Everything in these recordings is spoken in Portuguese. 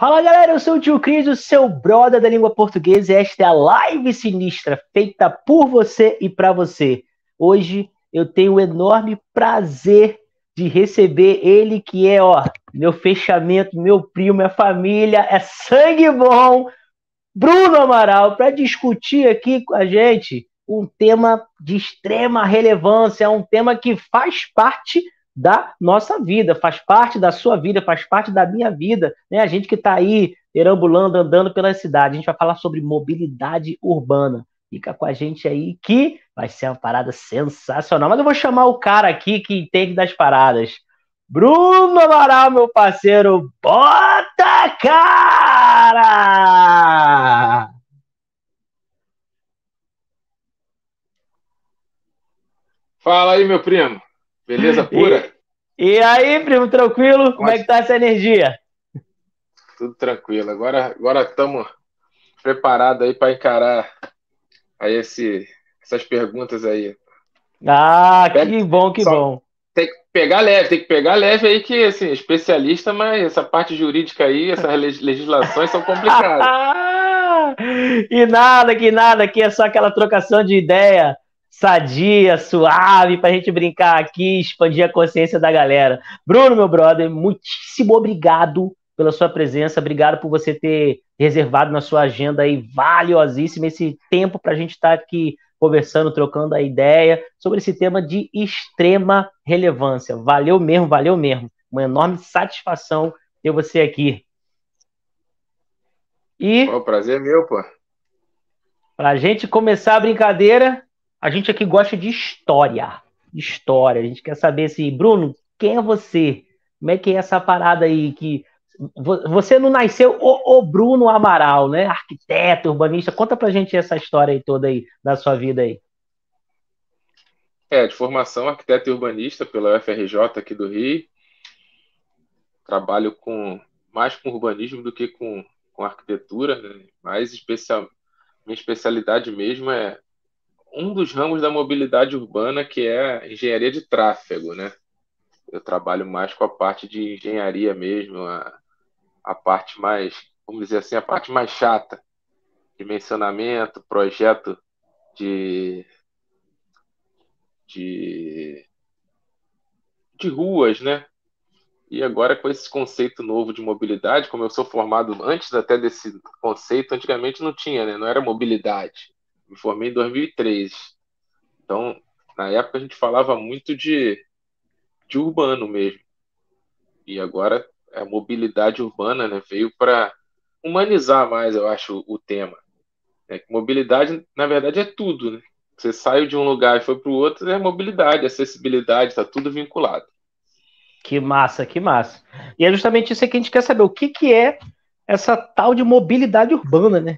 Fala galera, eu sou o Tio Cris, o seu brother da língua portuguesa, e esta é a live sinistra feita por você e para você. Hoje eu tenho o enorme prazer de receber ele que é, meu fechamento, meu primo, minha família, é sangue bom, Bruno Amaral, para discutir aqui com a gente um tema de extrema relevância, um tema que faz parte da nossa vida, faz parte da sua vida, faz parte da minha vida, né? A gente que está aí perambulando, andando pela cidade, a gente vai falar sobre mobilidade urbana. Fica com a gente aí que vai ser uma parada sensacional. Mas eu vou chamar o cara aqui que entende das paradas. Bruno Amaral, meu parceiro, bota a cara! Fala aí, meu primo. Beleza E, pura? e aí, primo, tranquilo? Como é que tá essa energia? Tudo tranquilo. Agora estamos preparados aí para encarar aí essas perguntas aí. Ah, Pega, que bom, que só bom. tem que pegar leve aí que assim, especialista, mas essa parte jurídica aí, essas legislações são complicadas. E nada, que é só aquela trocação de ideia sadia, suave, pra gente brincar aqui, expandir a consciência da galera. Bruno, meu brother, muitíssimo obrigado pela sua presença, obrigado por você ter reservado na sua agenda aí valiosíssimo esse tempo pra gente estar aqui conversando, trocando a ideia sobre esse tema de extrema relevância. Valeu mesmo, valeu mesmo. Uma enorme satisfação ter você aqui. Pô, E o prazer é meu, pô. para a gente começar a brincadeira, a gente aqui gosta de história. História. A gente quer saber se, Bruno, quem é você? Como é que é essa parada aí que você não nasceu o Bruno Amaral, né? Arquiteto, urbanista. Conta pra gente essa história aí toda aí da sua vida aí. De formação arquiteto e urbanista pela UFRJ aqui do Rio. Trabalho mais com urbanismo do que com arquitetura, né? Minha especialidade mesmo é um dos ramos da mobilidade urbana, que é a engenharia de tráfego, né? Eu trabalho mais com a parte de engenharia mesmo, a parte mais, vamos dizer assim, a parte mais chata, dimensionamento, projeto de, de, de ruas, né? E agora com esse conceito novo de mobilidade, como eu sou formado antes até desse conceito, antigamente não tinha, né? Não era mobilidade. Me formei em 2003. Então, na época a gente falava muito de urbano mesmo. E agora a mobilidade urbana, né, veio para humanizar mais, eu acho, o tema. Mobilidade, na verdade, é tudo, né? Você saiu de um lugar e foi para o outro, é mobilidade, acessibilidade, está tudo vinculado. Que massa, que massa. E é justamente isso aí que a gente quer saber. O que, que é essa tal de mobilidade urbana, né?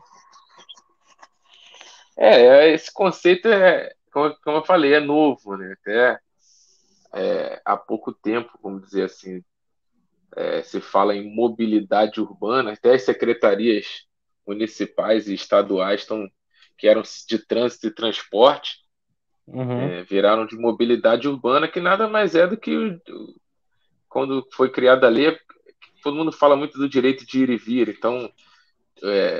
Esse conceito como eu falei, é novo, né? Até há pouco tempo, vamos dizer assim, se fala em mobilidade urbana, até as secretarias municipais e estaduais que eram de trânsito e transporte, Uhum. viraram de mobilidade urbana, que nada mais é do que quando foi criada a lei, todo mundo fala muito do direito de ir e vir, então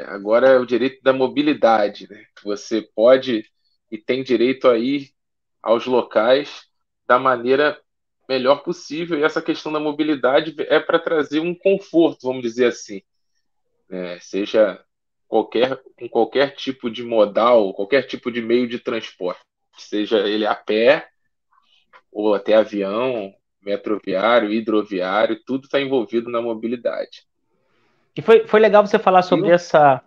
agora é o direito da mobilidade, né? Você pode e tem direito a ir aos locais da maneira melhor possível, e essa questão da mobilidade é para trazer um conforto, vamos dizer assim, né? Seja com qualquer tipo de modal, qualquer tipo de meio de transporte, seja ele a pé ou até avião, metroviário, hidroviário, tudo está envolvido na mobilidade. E foi legal você falar E sobre essa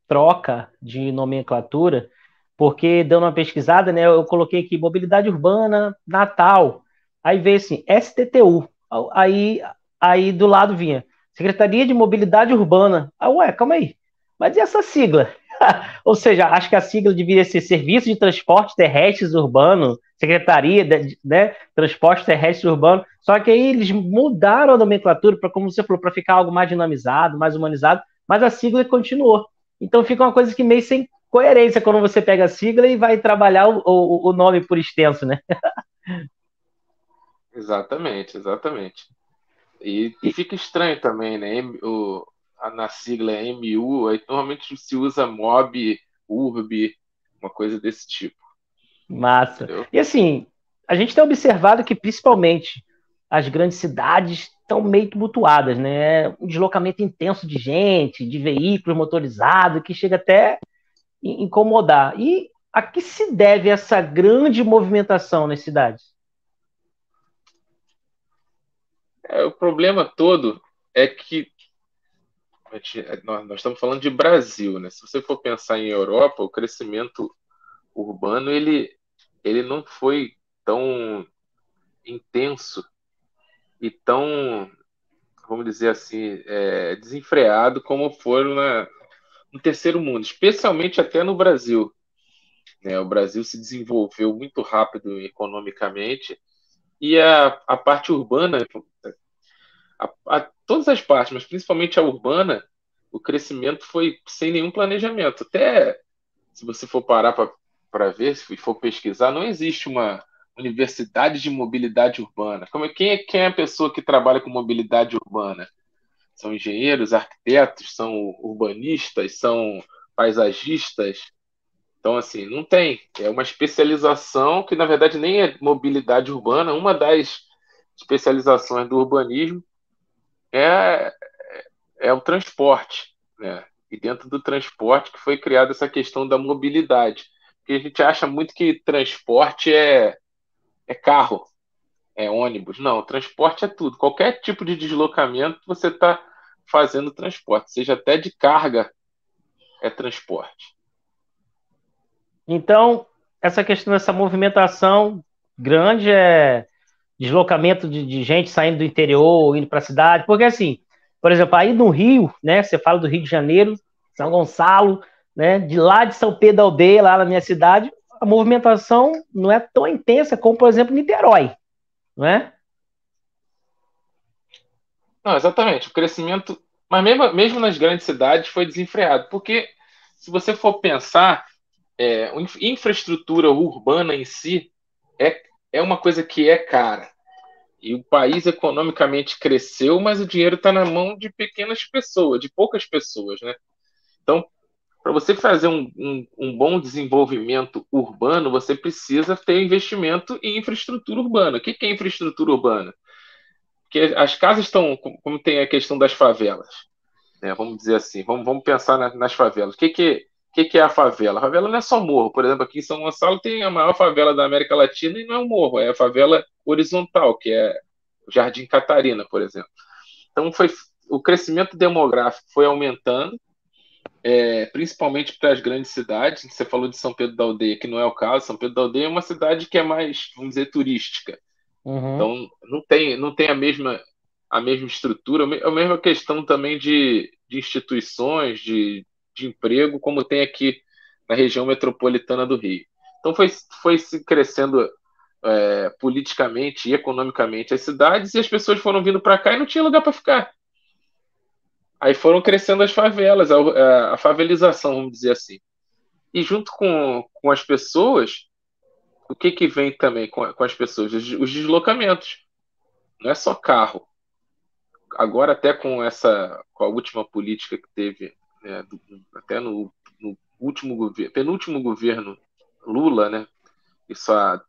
troca de nomenclatura, porque dando uma pesquisada, né, eu coloquei aqui mobilidade urbana Natal. Aí veio assim, STTU. Aí, aí do lado vinha Secretaria de Mobilidade Urbana. Ah, ué, calma aí. Mas e essa sigla? Ou seja, acho que a sigla deveria ser Serviço de Transporte Terrestres Urbano, Secretaria de, né, Transporte Terrestre Urbano. Só que aí eles mudaram a nomenclatura para, como você falou, para ficar algo mais dinamizado, mais humanizado, mas a sigla continuou. Então fica uma coisa que meio sem coerência quando você pega a sigla e vai trabalhar o nome por extenso, né? exatamente, exatamente. E E, fica estranho também, né? na sigla é MU, aí normalmente se usa mob, urb, uma coisa desse tipo, Massa. entendeu? E assim, a gente tem observado que principalmente as grandes cidades estão meio tumultuadas, né? Um deslocamento intenso de gente, de veículos motorizados, que chega até incomodar. E a que se deve essa grande movimentação nas cidades? O problema todo é que nós estamos falando de Brasil, né? Se você for pensar em Europa, o crescimento urbano ele não foi tão intenso e tão, vamos dizer assim, desenfreado como foram no terceiro mundo, especialmente até no Brasil, né? O Brasil se desenvolveu muito rápido economicamente e a parte urbana, todas as partes, mas principalmente a urbana, o crescimento foi sem nenhum planejamento. Até se você for parar para ver, se for pesquisar, não existe uma universidade de mobilidade urbana. Quem é a pessoa que trabalha com mobilidade urbana? São engenheiros, arquitetos, são urbanistas, são paisagistas. Então, assim, não tem. É uma especialização que, na verdade, nem é mobilidade urbana. Uma das especializações do urbanismo é, é o transporte, né? E dentro do transporte que foi criada essa questão da mobilidade. Porque a gente acha muito que transporte é carro, é ônibus. Não, transporte é tudo. Qualquer tipo de deslocamento você está fazendo transporte, seja até de carga, é transporte. Então, essa questão dessa movimentação grande é deslocamento de gente saindo do interior, indo para a cidade, porque assim, por exemplo, aí no Rio, né, você fala do Rio de Janeiro, São Gonçalo, né, de lá de São Pedro da Aldeia, lá na minha cidade, a movimentação não é tão intensa como, por exemplo, Niterói, não é? Não, exatamente. O crescimento, mas mesmo nas grandes cidades, foi desenfreado. Porque se você for pensar, infraestrutura urbana em si é uma coisa que é cara. E o país economicamente cresceu, mas o dinheiro está na mão de pequenas pessoas, de poucas pessoas, né? Então, para você fazer um bom desenvolvimento urbano, você precisa ter investimento em infraestrutura urbana. O que é infraestrutura urbana? Porque as casas estão, como tem a questão das favelas, né? Vamos dizer assim, vamos pensar nas favelas. O que é a favela? A favela não é só morro. Por exemplo, aqui em São Gonçalo tem a maior favela da América Latina e não é um morro, é a favela horizontal, que é o Jardim Catarina, por exemplo. Então, o crescimento demográfico foi aumentando, principalmente para as grandes cidades. Você falou de São Pedro da Aldeia, que não é o caso. São Pedro da Aldeia é uma cidade que é mais, vamos dizer, turística. Uhum. Então, não tem a mesma estrutura, a mesma questão também de instituições, de emprego, como tem aqui na região metropolitana do Rio. Então, foi se crescendo politicamente e economicamente as cidades e as pessoas foram vindo para cá e não tinha lugar para ficar. Aí foram crescendo as favelas, a favelização, vamos dizer assim. E junto com as pessoas, o que vem também com as pessoas? Os deslocamentos. Não é só carro. Agora até com a última política que teve, né, até no último governo, penúltimo governo Lula, né, isso há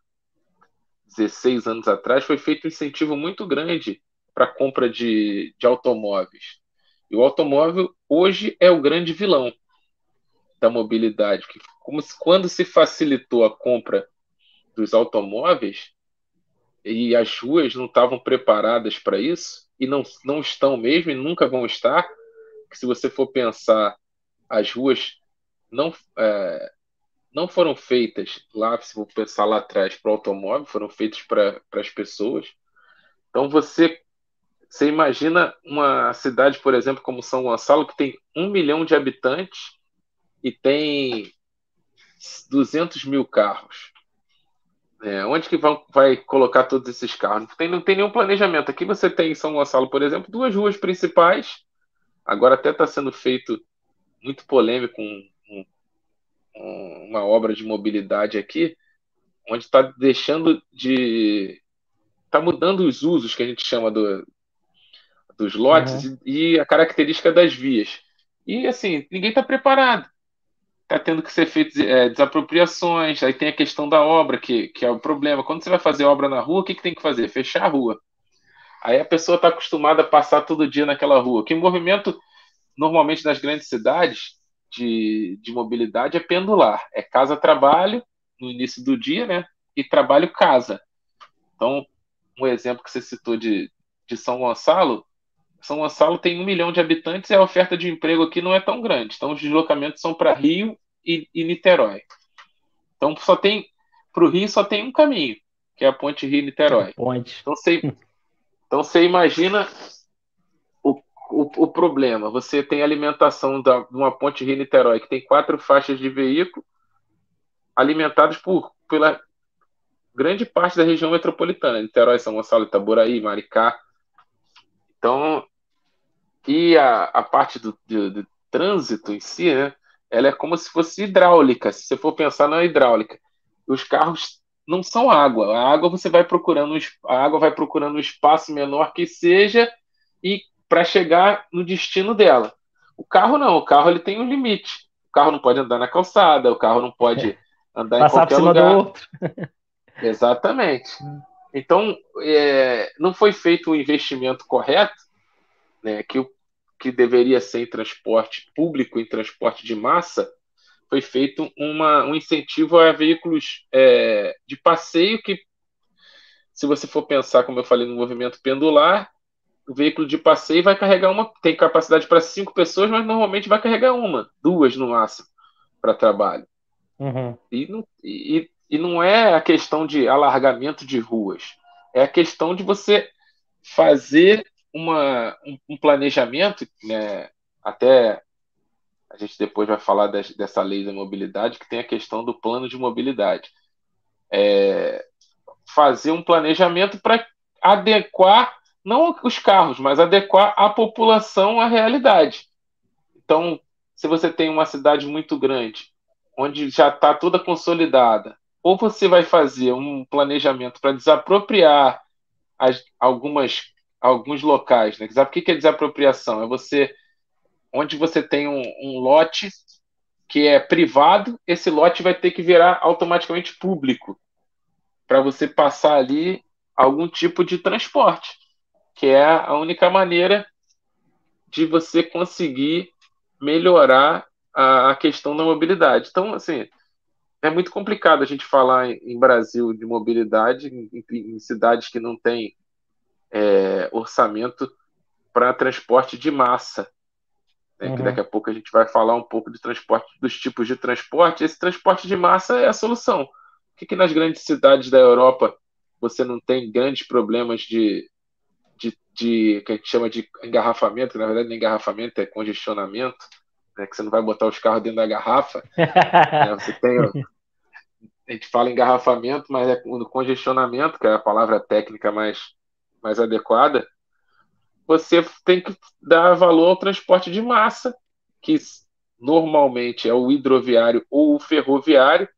16 anos atrás, foi feito um incentivo muito grande para a compra de automóveis. E o automóvel hoje é o grande vilão da mobilidade, que quando se facilitou a compra dos automóveis e as ruas não estavam preparadas para isso, e não estão mesmo, e nunca vão estar, que se você for pensar, as ruas não, não foram feitas lá, se for pensar lá atrás, para o automóvel, foram feitas para as pessoas. Então você imagina uma cidade, por exemplo, como São Gonçalo, que tem 1 milhão de habitantes e tem 200 mil carros. Onde que vai colocar todos esses carros? Não tem nenhum planejamento. Aqui você tem em São Gonçalo, por exemplo, duas ruas principais. Agora até está sendo feito muito polêmico uma obra de mobilidade aqui, onde está deixando de. Está mudando os usos que a gente chama dos lotes e a característica das vias. E, assim, ninguém está preparado. Está tendo que ser feitas desapropriações, aí tem a questão da obra, que é o problema. Quando você vai fazer obra na rua, o que tem que fazer? Fechar a rua. Aí a pessoa está acostumada a passar todo dia naquela rua. Que o movimento, normalmente, nas grandes cidades de mobilidade é pendular. É casa-trabalho, no início do dia, né? E trabalho-casa. Então, um exemplo que você citou de São Gonçalo, São Gonçalo tem 1 milhão de habitantes e a oferta de emprego aqui não é tão grande. Então, os deslocamentos são para Rio e Niterói. Então, para o Rio só tem um caminho, que é a ponte A Rio-Niterói. ponte. Então, você imagina o problema. Você tem alimentação de uma ponte Rio-Niterói, que tem 4 faixas de veículo, alimentados pela grande parte da região metropolitana, Niterói, São Gonçalo, Itaboraí, Maricá. Então, e a parte do trânsito em si, né, ela é como se fosse hidráulica. Se você for pensar na hidráulica, os carros não são água. A água você vai procurando, a água vai procurando um espaço menor que seja e para chegar no destino dela. O carro não. O carro ele tem um limite. O carro não pode andar na calçada. O carro não pode andar em Passar por qualquer cima do lugar. outro. Exatamente. Então, não foi feito o investimento correto, né, que deveria ser em transporte público, em transporte de massa. Foi feito um incentivo a veículos de passeio que, se você for pensar, como eu falei, no movimento pendular, o veículo de passeio vai carregar tem capacidade para 5 pessoas, mas normalmente vai carregar 1, 2 no máximo para trabalho. Uhum. E não é a questão de alargamento de ruas, é a questão de você fazer um planejamento, né? Até a gente depois vai falar dessa lei da mobilidade, que tem a questão do plano de mobilidade. Fazer um planejamento para adequar, não os carros, mas adequar a população à realidade. Então, se você tem uma cidade muito grande, onde já está toda consolidada, ou você vai fazer um planejamento para desapropriar alguns locais, né? Sabe o que é desapropriação? É onde você tem um lote que é privado, esse lote vai ter que virar automaticamente público para você passar ali algum tipo de transporte, que é a única maneira de você conseguir melhorar a questão da mobilidade. Então, assim, é muito complicado a gente falar em Brasil de mobilidade em cidades que não têm orçamento para transporte de massa, né? Que daqui a pouco a gente vai falar um pouco de transporte, dos tipos de transporte. Esse transporte de massa é a solução. Por que nas grandes cidades da Europa você não tem grandes problemas que a gente chama de engarrafamento, que na verdade não é engarrafamento, é congestionamento, né? Que você não vai botar os carros dentro da garrafa, né? A gente fala engarrafamento, mas é no congestionamento, que é a palavra técnica mais adequada. Você tem que dar valor ao transporte de massa, que normalmente é o hidroviário ou o ferroviário,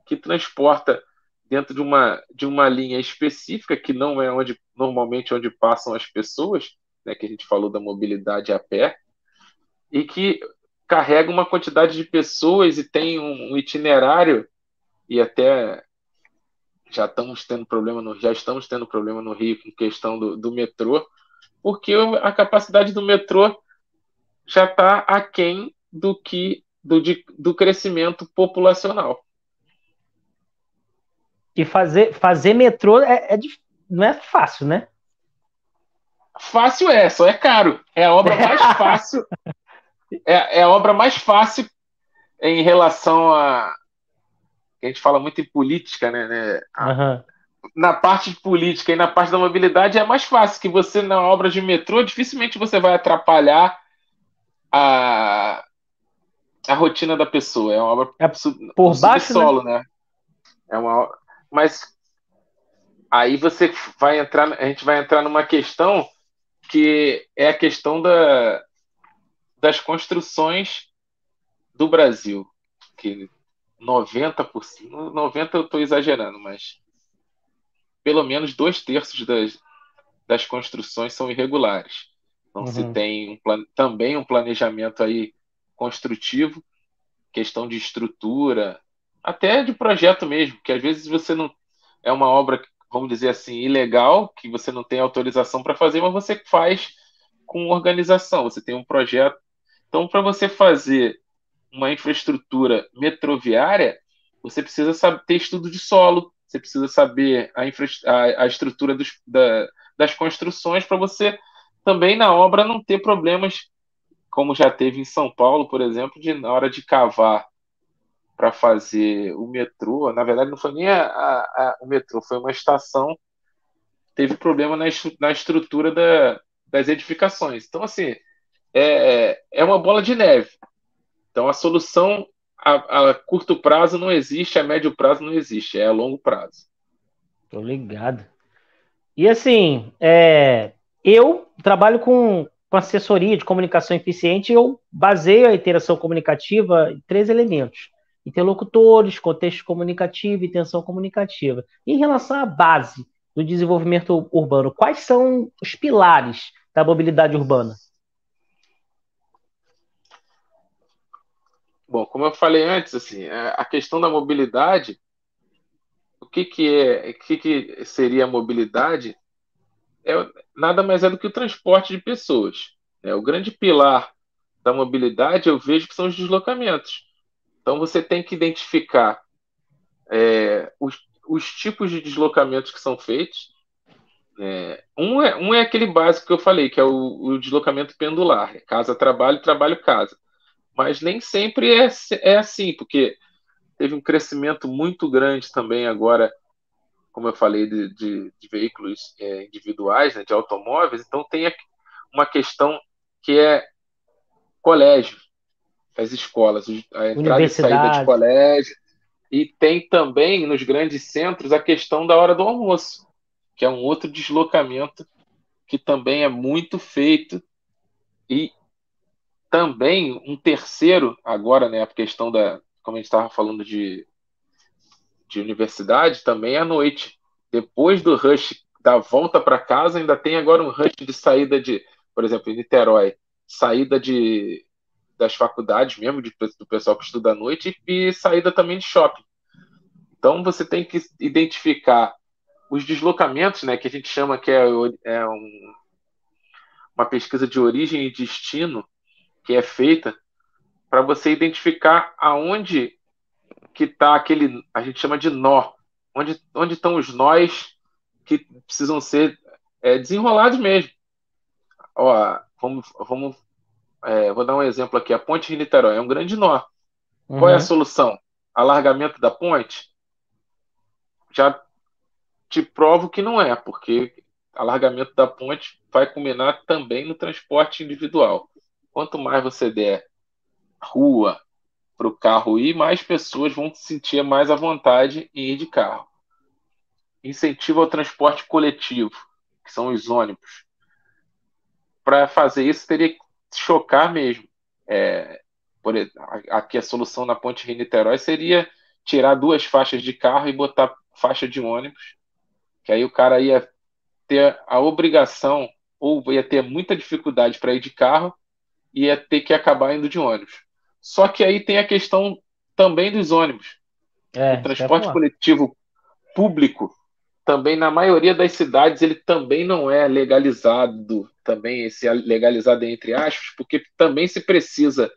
que transporta dentro de uma linha específica, que não é normalmente onde passam as pessoas, né, que a gente falou da mobilidade a pé, e que carrega uma quantidade de pessoas e tem um itinerário, e até já estamos tendo problema no Rio com questão do metrô, porque a capacidade do metrô já está aquém do crescimento populacional. E fazer metrô não é fácil, né? Fácil só é caro. É a obra mais fácil. É a obra mais fácil em relação a. A gente fala muito em política, né? Uhum. Na parte de política e na parte da mobilidade é mais fácil, que você, na obra de metrô, dificilmente você vai atrapalhar a, a rotina da pessoa. É uma obra É no por baixo, né? subsolo, né? Mas aí a gente vai entrar numa questão que é a questão das construções do Brasil, que 90%, 90% eu estou exagerando, mas pelo menos 2/3 das construções são irregulares. não se Uhum. tem também um planejamento aí construtivo, questão de estrutura, até de projeto mesmo, que às vezes você não é uma obra, vamos dizer assim, ilegal, que você não tem autorização para fazer, mas você faz com organização, você tem um projeto. Então, para você fazer uma infraestrutura metroviária, você precisa saber, ter estudo de solo, você precisa saber a estrutura das construções para você também na obra não ter problemas, como já teve em São Paulo, por exemplo, de na hora de cavar para fazer o metrô, na verdade não foi nem o metrô, foi uma estação, teve problema na estrutura das edificações. Então, assim, é uma bola de neve. Então, a solução a curto prazo não existe, a médio prazo não existe, é a longo prazo. Tô ligado. E assim, eu trabalho com assessoria de comunicação eficiente e eu baseio a interação comunicativa em três elementos: interlocutores, contexto comunicativo e tensão comunicativa. E em relação à base do desenvolvimento urbano, quais são os pilares da mobilidade urbana? Bom, como eu falei antes, assim, a questão da mobilidade, o que seria a mobilidade? É, nada mais é do que o transporte de pessoas. O grande pilar da mobilidade eu vejo que são os deslocamentos. Então você tem que identificar os tipos de deslocamentos que são feitos. Um é aquele básico que eu falei, que é o deslocamento pendular, casa-trabalho, trabalho-casa. Mas nem sempre é assim, porque teve um crescimento muito grande também agora, como eu falei, de veículos individuais, né, de automóveis. Então tem uma questão que é colégio, as escolas, a entrada e saída de Universidade. colégio. E tem também nos grandes centros a questão da hora do almoço, que é um outro deslocamento que também é muito feito. E também um terceiro, agora, né, a questão como a gente estava falando de universidade, também à noite. Depois do rush da volta para casa, ainda tem agora um rush de saída por exemplo, em Niterói, saída das faculdades mesmo, do pessoal que estuda à noite, e saída também de shopping. Então você tem que identificar os deslocamentos, né, que a gente chama que uma pesquisa de origem e destino, que é feita para você identificar aonde que está a gente chama de nó, onde estão os nós que precisam ser desenrolados mesmo. Ó, vou dar um exemplo aqui, a ponte de Niterói é um grande nó. Qual é a Uhum. solução? Alargamento da ponte? Já te provo que não é, porque alargamento da ponte vai culminar também no transporte individual. Quanto mais você der rua para o carro ir, mais pessoas vão se sentir mais à vontade em ir de carro. Incentivo ao transporte coletivo, que são os ônibus. Para fazer isso, teria que chocar mesmo. É, aqui a solução na Ponte Rio-Niterói seria tirar duas faixas de carro e botar faixa de ônibus, que aí o cara ia ter a obrigação ou ia ter muita dificuldade para ir de carro e ia ter que acabar indo de ônibus. Só que aí tem a questão também dos ônibus. O Isso que eu ia transporte falar. coletivo público também na maioria das cidades ele também não é legalizado, também esse legalizado entre aspas, porque também se precisa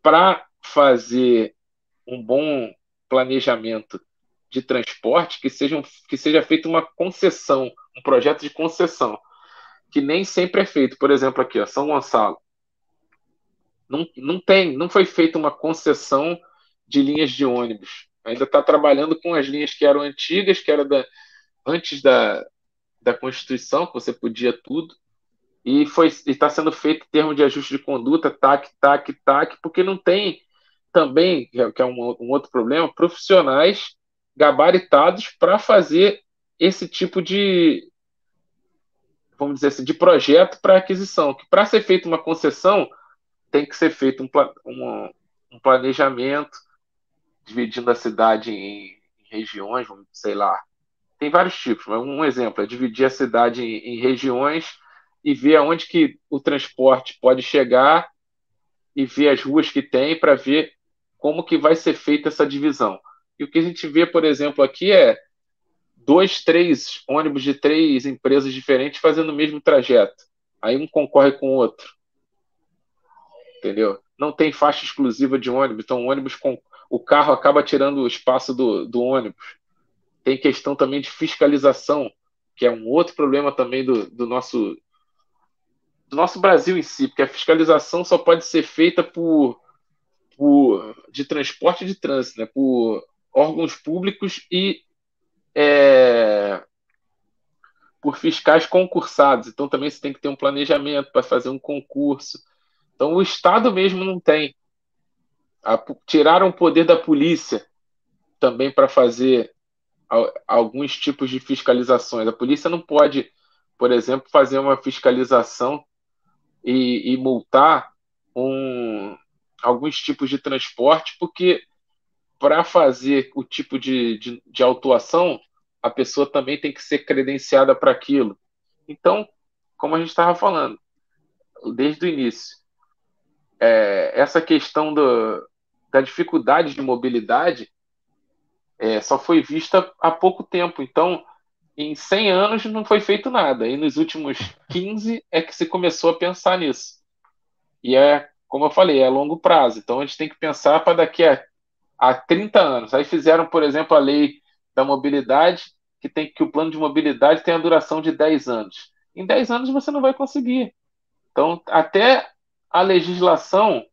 para fazer um bom planejamento de transporte que seja feita uma concessão, um projeto de concessão, que nem sempre é feito. Por exemplo, aqui, ó, São Gonçalo, não foi feita uma concessão de linhas de ônibus. Ainda está trabalhando com as linhas que eram antigas, que era antes da Constituição, que você podia tudo, e está sendo feito termo de ajuste de conduta, TAC, TAC, TAC, porque não tem também, que é um outro problema, profissionais gabaritados para fazer esse tipo vamos dizer assim, de projeto para aquisição. Que para ser feita uma concessão, tem que ser feito um planejamento, dividindo a cidade em regiões, sei lá. Tem vários tipos, mas um exemplo é dividir a cidade em regiões e ver aonde que o transporte pode chegar e ver as ruas que tem para ver como que vai ser feita essa divisão. E o que a gente vê, por exemplo, aqui é dois, três ônibus de três empresas diferentes fazendo o mesmo trajeto. Aí um concorre com o outro, entendeu? Não tem faixa exclusiva de ônibus, então o carro acaba tirando o espaço do ônibus. Tem questão também de fiscalização, que é um outro problema também do nosso Brasil em si, porque a fiscalização só pode ser feita de transporte e de trânsito, né? Por órgãos públicos e por fiscais concursados. Então também você tem que ter um planejamento para fazer um concurso. Então o Estado mesmo não tem. Tiraram o poder da polícia também para fazer alguns tipos de fiscalizações. A polícia não pode, por exemplo, fazer uma fiscalização e multar alguns tipos de transporte, porque para fazer o tipo de autuação, a pessoa também tem que ser credenciada para aquilo. Então, como a gente estava falando, desde o início, essa questão da dificuldade de mobilidade só foi vista há pouco tempo. Então, em 100 anos não foi feito nada. E nos últimos 15 é que se começou a pensar nisso. E como eu falei, é a longo prazo. Então, a gente tem que pensar para daqui a 30 anos. Aí fizeram, por exemplo, a lei da mobilidade, que o plano de mobilidade tem a duração de 10 anos. Em 10 anos você não vai conseguir. Então, até a legislação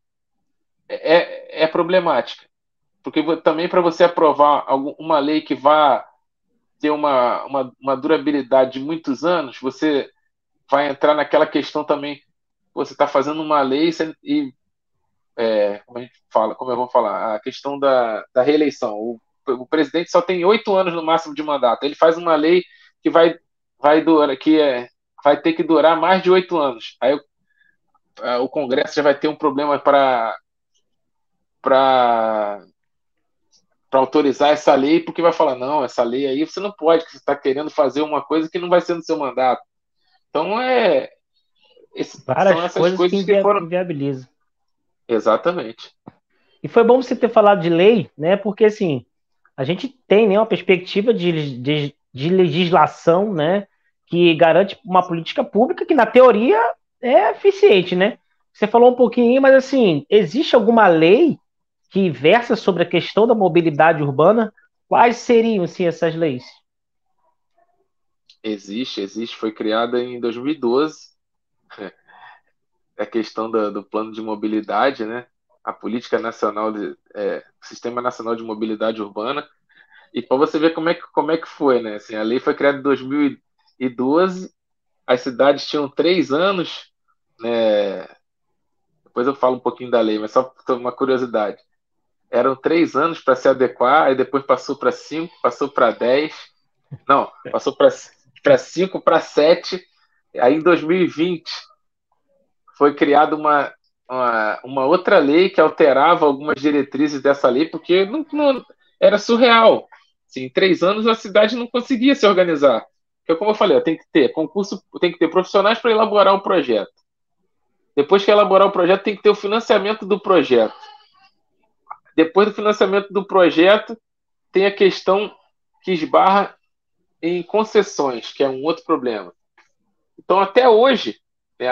é problemática. Porque também para você aprovar uma lei que vá ter uma durabilidade de muitos anos, você vai entrar naquela questão também, você está fazendo uma lei e como a gente fala, como eu vou falar, a questão da reeleição. O presidente só tem 8 anos no máximo de mandato. Ele faz uma lei que vai durar, vai ter que durar mais de 8 anos. Aí o Congresso já vai ter um problema para autorizar essa lei, porque vai falar, não, essa lei aí você não pode, que você está querendo fazer uma coisa que não vai ser no seu mandato. Então, são Várias essas coisas que coisas que foram. inviabilizam. Exatamente. E foi bom você ter falado de lei, né? Porque assim, a gente tem, né, uma perspectiva de legislação, né, que garante uma política pública que, na teoria, é eficiente, né? Você falou um pouquinho, mas assim, existe alguma lei que versa sobre a questão da mobilidade urbana? Quais seriam, sim, essas leis? Existe, foi criada em 2012 a questão do plano de mobilidade, né? A política nacional, Sistema Nacional de Mobilidade Urbana. E para você ver como é que foi, né? Assim, a lei foi criada em 2012, as cidades tinham 3 anos, né? Depois eu falo um pouquinho da lei, mas só uma curiosidade. Eram 3 anos para se adequar, aí depois passou para 5, passou para 10, não, passou para 5, para 7. Aí em 2020 foi criada uma outra lei que alterava algumas diretrizes dessa lei, porque não era surreal. Assim, em 3 anos a cidade não conseguia se organizar. Porque, como eu falei, tem que ter concurso, tem que ter profissionais para elaborar o projeto. Depois que elaborar o projeto, tem que ter o financiamento do projeto. Depois do financiamento do projeto, tem a questão que esbarra em concessões, que é um outro problema. Então, até hoje, né,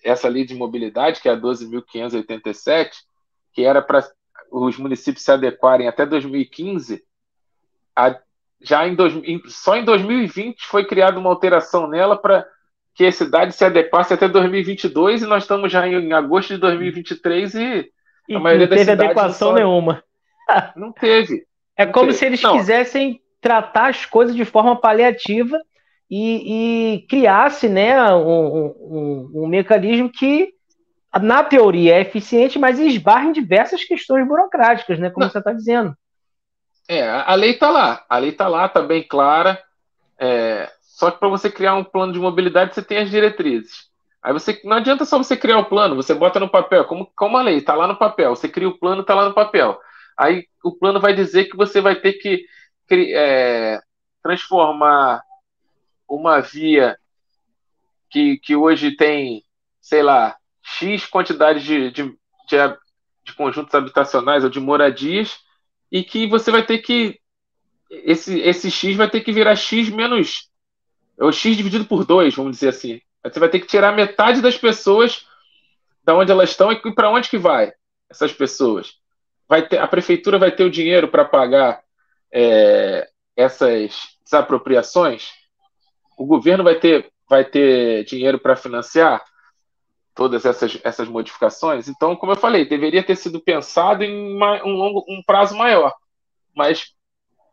essa lei de mobilidade, que é a 12.587, que era para os municípios se adequarem até 2015, a, só em 2020 foi criada uma alteração nela para que a cidade se adequasse até 2022, e nós estamos já em agosto de 2023 e a E maioria não das teve cidades não adequação são. nenhuma. Não teve. É Não como teve. se eles Não, quisessem tratar as coisas de forma paliativa e criasse, né, um mecanismo que, na teoria, é eficiente, mas esbarra em diversas questões burocráticas, né, como não, você está dizendo. a lei está lá. A lei está lá, está bem clara. Só que para você criar um plano de mobilidade, você tem as diretrizes. Aí não adianta só você criar o plano, você bota no papel, como a lei, está lá no papel. Você cria o plano, está lá no papel. Aí o plano vai dizer que você vai ter que transformar uma via que hoje tem, sei lá, X quantidade de conjuntos habitacionais ou de moradias, e que você vai ter que. Esse X vai ter que virar X menos. É o X dividido por 2, vamos dizer assim. Você vai ter que tirar metade das pessoas da onde elas estão e para onde que vai essas pessoas. A prefeitura vai ter o dinheiro para pagar essas desapropriações? O governo vai ter dinheiro para financiar todas essas modificações? Então, como eu falei, deveria ter sido pensado em um prazo maior, mas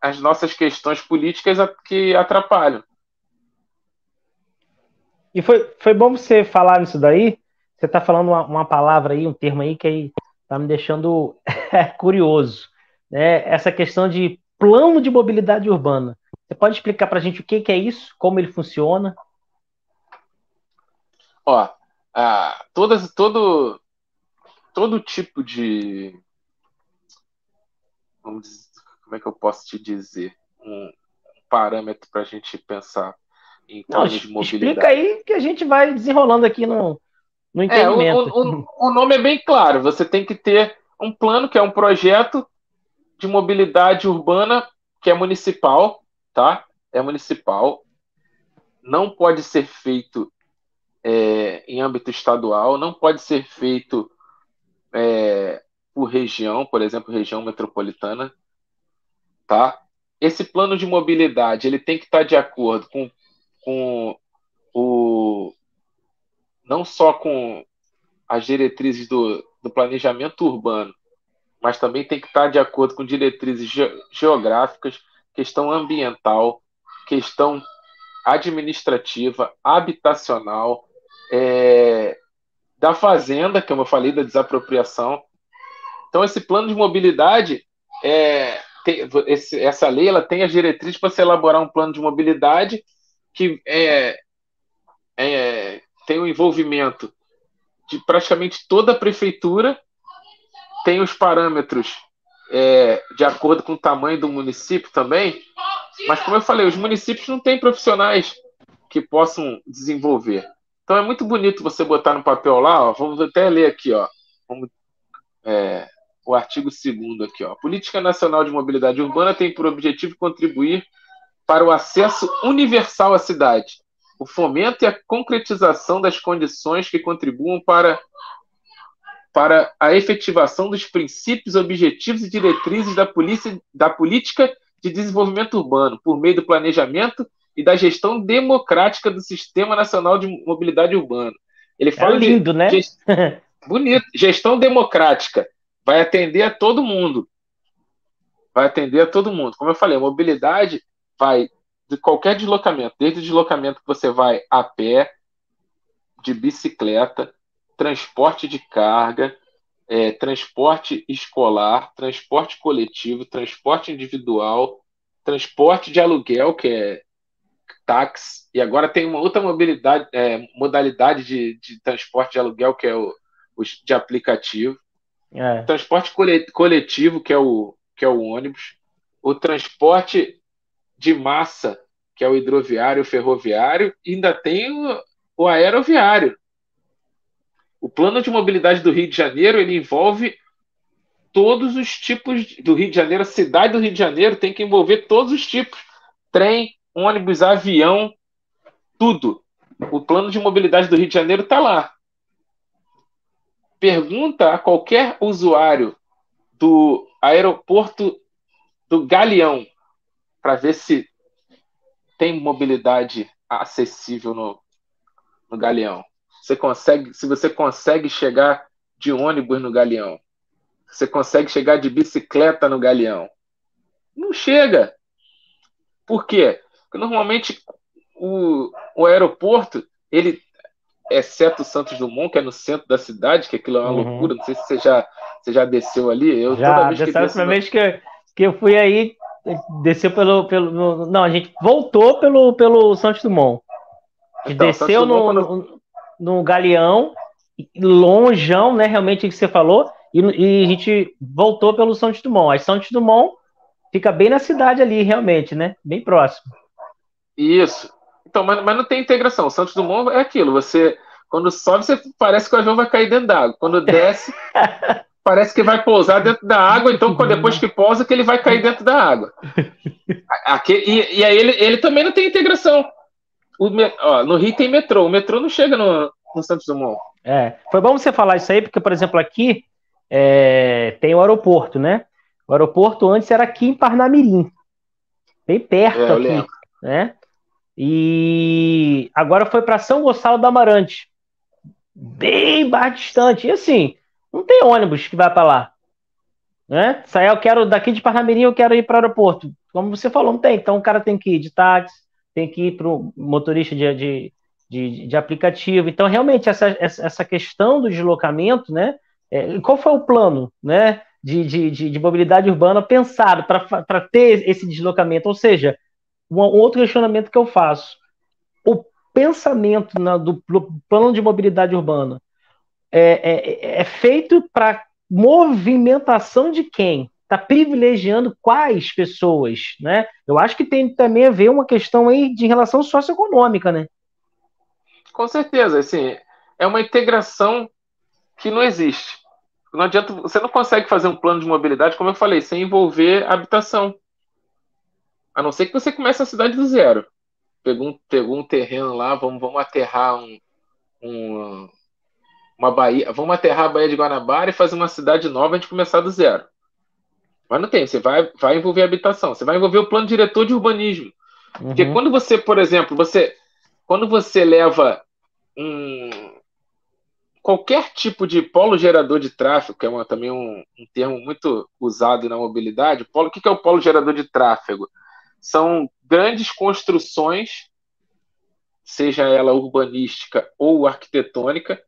as nossas questões políticas que atrapalham. E foi bom você falar nisso daí. Você está falando uma palavra aí, um termo aí que está me deixando curioso, né? Essa questão de plano de mobilidade urbana. Você pode explicar para a gente o que é isso, como ele funciona? Ó, todo tipo de, vamos dizer, como é que eu posso te dizer, um parâmetro para a gente pensar em Não, planos de explica mobilidade. aí que a gente vai desenrolando aqui no entendimento. O nome é bem claro. Você tem que ter um plano, que é um projeto de mobilidade urbana, que é municipal, tá? É municipal. Não pode ser feito em âmbito estadual, não pode ser feito por região, por exemplo, região metropolitana, tá? Esse plano de mobilidade ele tem que estar de acordo com o não só com as diretrizes do planejamento urbano, mas também tem que estar de acordo com diretrizes geográficas, questão ambiental, questão administrativa, habitacional, da fazenda, como eu falei, da desapropriação. Então, esse plano de mobilidade, essa lei ela tem as diretrizes para se elaborar um plano de mobilidade que tem o envolvimento de praticamente toda a prefeitura, tem os parâmetros de acordo com o tamanho do município também, mas como eu falei, os municípios não têm profissionais que possam desenvolver. Então é muito bonito você botar no papel lá, ó, vamos até ler aqui, ó, o artigo 2º aqui, ó. A Política Nacional de Mobilidade Urbana tem por objetivo contribuir para o acesso universal à cidade, o fomento e a concretização das condições que contribuam para a efetivação dos princípios, objetivos e diretrizes da política de desenvolvimento urbano, por meio do planejamento e da gestão democrática do Sistema Nacional de Mobilidade Urbana. Ele fala lindo, né? Bonito. Gestão democrática. Vai atender a todo mundo. Vai atender a todo mundo. Como eu falei, a mobilidade vai de qualquer deslocamento, desde o deslocamento que você vai a pé, de bicicleta, transporte de carga, transporte escolar, transporte coletivo, transporte individual, transporte de aluguel, que é táxi, e agora tem uma outra modalidade de transporte de aluguel, que é o de aplicativo, transporte coletivo, que é o ônibus, o transporte de massa, que é o hidroviário, o ferroviário, e ainda tem o aeroviário. O plano de mobilidade do Rio de Janeiro, ele envolve todos os tipos do Rio de Janeiro. A cidade do Rio de Janeiro tem que envolver todos os tipos. Trem, ônibus, avião, tudo. O plano de mobilidade do Rio de Janeiro está lá. Pergunta a qualquer usuário do aeroporto do Galeão para ver se tem mobilidade acessível no Galeão. Se você consegue chegar de ônibus no Galeão. Você consegue chegar de bicicleta no Galeão. Não chega. Por quê? Porque normalmente o aeroporto, ele, exceto o Santos Dumont, que é no centro da cidade, que aquilo é uma loucura, não sei se você já desceu ali. Toda vez que desço, primeira vez que eu fui aí, desceu não, a gente voltou pelo Santos Dumont. A gente desceu no Galeão, longeão, né? Realmente o que você falou, e a gente voltou pelo Santos Dumont. Aí Santos Dumont fica bem na cidade ali, realmente, né? Bem próximo. Isso. Então, mas não tem integração. O Santos Dumont é aquilo. Você, quando sobe, você parece que o avião vai cair dentro da água. Quando desce, parece que vai pousar dentro da água. Então, depois que pousa, que ele vai cair dentro da água. E aí ele também não tem integração. No Rio tem metrô. O metrô não chega no Santos Dumont. Foi bom você falar isso aí, porque, por exemplo, aqui tem o aeroporto, né? O aeroporto antes era aqui em Parnamirim, bem perto Eu aqui, lembro. né? E agora foi para São Gonçalo do Amarante, bem mais distante. E assim, não tem ônibus que vai para lá, né? Sair, eu quero daqui de Parnamirim, eu quero ir para o aeroporto. Como você falou, não tem. Então o cara tem que ir de táxi, tem que ir para o motorista de aplicativo. Então, realmente, essa questão do deslocamento, né? Qual foi o plano, né? De mobilidade urbana pensado para ter esse deslocamento? Ou seja, um outro questionamento que eu faço. O pensamento do plano de mobilidade urbana é feito para movimentação de quem? Está privilegiando quais pessoas, né? Eu acho que tem também a ver uma questão aí de relação socioeconômica, né? Com certeza, assim, é uma integração que não existe. Não adianta, você não consegue fazer um plano de mobilidade, como eu falei, sem envolver habitação. A não ser que você comece a cidade do zero. Pegou um terreno lá, vamos aterrar um, uma Baía, vamos aterrar a Baía de Guanabara e fazer uma cidade nova, a gente começar do zero. Mas não tem, você vai envolver habitação, você vai envolver o plano diretor de urbanismo. Porque Uhum. quando você, por exemplo, quando você leva um, qualquer tipo de polo gerador de tráfego, que é também um termo muito usado na mobilidade, o que é o polo gerador de tráfego? São grandes construções, seja ela urbanística ou arquitetônica,